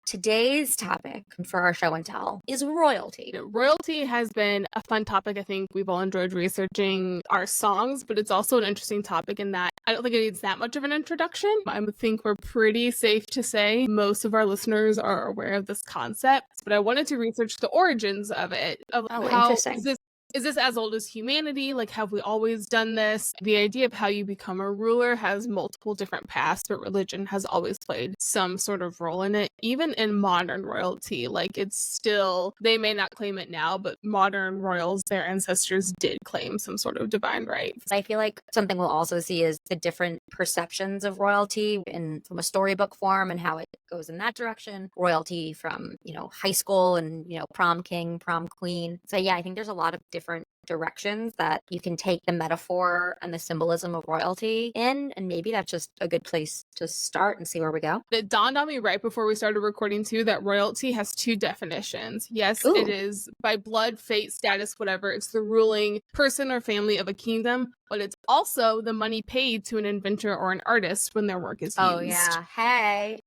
today's topic for our show and tell is royalty. Royalty has been a fun topic. I think we've all enjoyed researching our songs, but it's also an interesting topic in that I don't think it needs that much of an introduction. I think we're pretty safe to say most of our listeners are aware of this concept, but I wanted to research the origins of it. Interesting. Is this as old as humanity? Like, have we always done this? The idea of how you become a ruler has multiple different paths, but religion has always played some sort of role in it. Even in modern royalty, like it's still, they may not claim it now, but modern royals, their ancestors did claim some sort of divine right. I feel like something we'll also see is the different perceptions of royalty from a storybook form and how it goes in that direction. Royalty from, high school and, prom king, prom queen. So yeah, I think there's a lot of different directions that you can take the metaphor and the symbolism of royalty in, and maybe that's just a good place to start and see where we go. It dawned on me right before we started recording too that royalty has two definitions. Yes, Ooh. It is by blood, fate, status, whatever. It's the ruling person or family of a kingdom, but it's also the money paid to an inventor or an artist when their work is used. Oh yeah, hey.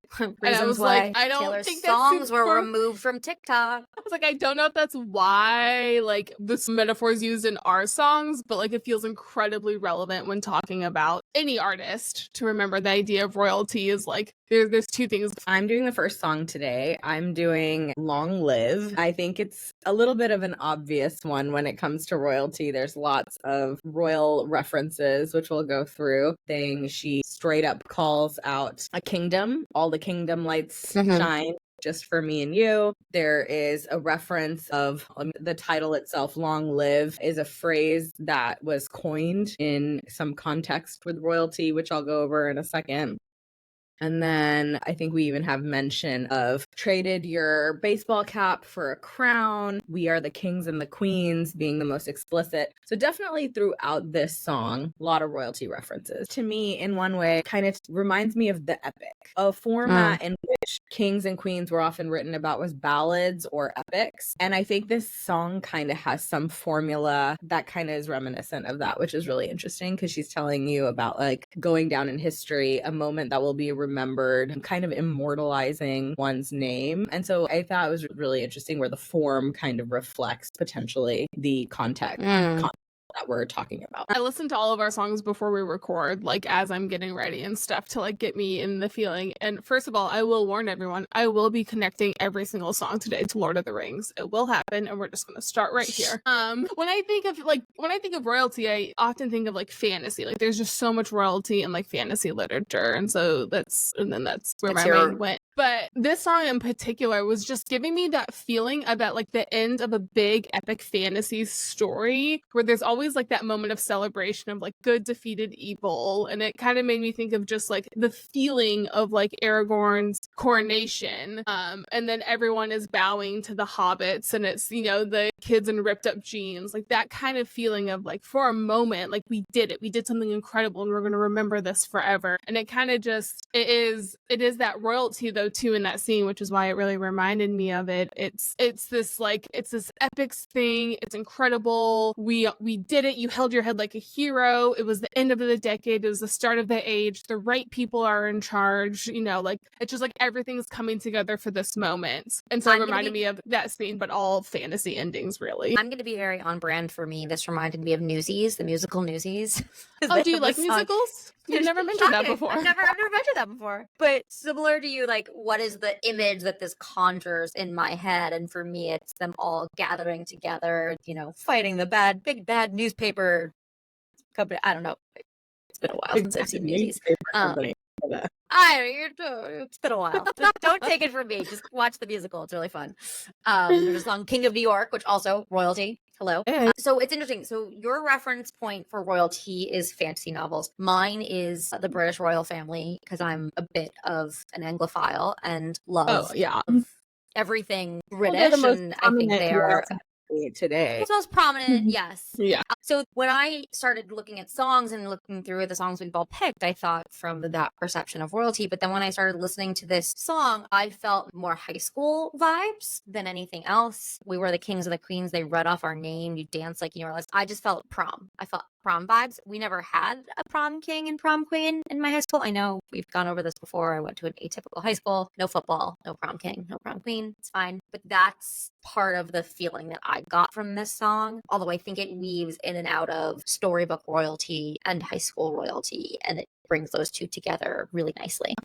Reasons why I don't think songs were removed from TikTok. I was like, I don't know if that's why like this metaphor is used in our songs, but like it feels incredibly relevant when talking about any artist to remember the idea of royalty is like there's two things. I'm doing the first song today. I'm doing Long Live. I think it's a little bit of an obvious one when it comes to royalty. There's lots of royal references, which we'll go through. She straight up calls out a kingdom. All the kingdom lights shine just for me and you. There is a reference of the title itself, Long Live, is a phrase that was coined in some context with royalty, which I'll go over in a second. And then I think we even have mention of traded your baseball cap for a crown. We are the kings and the queens being the most explicit. So definitely throughout this song, a lot of royalty references. To me, in one way, kind of reminds me of the epic. A format in which kings and queens were often written about was ballads or epics. And I think this song kind of has some formula that kind of is reminiscent of that, which is really interesting because she's telling you about like going down in history, a moment that will be remembered, kind of immortalizing one's name. And so I thought it was really interesting where the form kind of reflects potentially the context that we're talking about. I listen to all of our songs before we record, like as I'm getting ready and stuff to like get me in the feeling. And first of all, I will warn everyone, I will be connecting every single song today to Lord of the Rings. It will happen, and we're just gonna start right here. When I think of royalty, I often think of like fantasy. Like there's just so much royalty in like fantasy literature, and so that's where my mind went. But this song in particular was just giving me that feeling about like the end of a big epic fantasy story where there's always like that moment of celebration of like good defeated evil. And it kind of made me think of just like the feeling of like Aragorn's coronation. And then everyone is bowing to the hobbits and it's, the kids in ripped up jeans, like that kind of feeling of like for a moment, like we did it. We did something incredible and we're going to remember this forever. And it kind of just, it is that royalty though too in that scene, which is why it really reminded me of it. It's this epic thing. It's incredible. We did it. You held your head like a hero. It was the end of the decade. It was the start of the age. The right people are in charge. It's just like everything's coming together for this moment. And so it reminded me of that scene, but all fantasy endings, really. I'm going to be very on brand for me. This reminded me of Newsies, the musical Newsies. Oh, do you like musicals? You've never mentioned that before. I've never mentioned that before. But similar to you, like, what is the image that this conjures in my head? And for me, it's them all gathering together, fighting the big bad newspaper company. I don't know. It's been a while since I've seen Newsies. It's been a while. Don't take it from me. Just watch the musical. It's really fun. There's a song King of New York, which also royalty. Hello. So it's interesting. So your reference point for royalty is fantasy novels. Mine is the British royal family because I'm a bit of an Anglophile and love everything British. And I think they are today. It's most prominent, yes. Yeah. So when I started looking at songs and looking through the songs we've all picked, I thought from that perception of royalty. But then when I started listening to this song, I felt more high school vibes than anything else. We were the kings and the queens. They read off our name. You dance like you were. I just felt prom. I felt prom vibes. We never had a prom king and prom queen in my high school. I know we've gone over this before. I went to an atypical high school. No football, no prom king, no prom queen. It's fine. But that's part of the feeling that I got from this song. Although I think it weaves in and out of storybook royalty and high school royalty, and it brings those two together really nicely.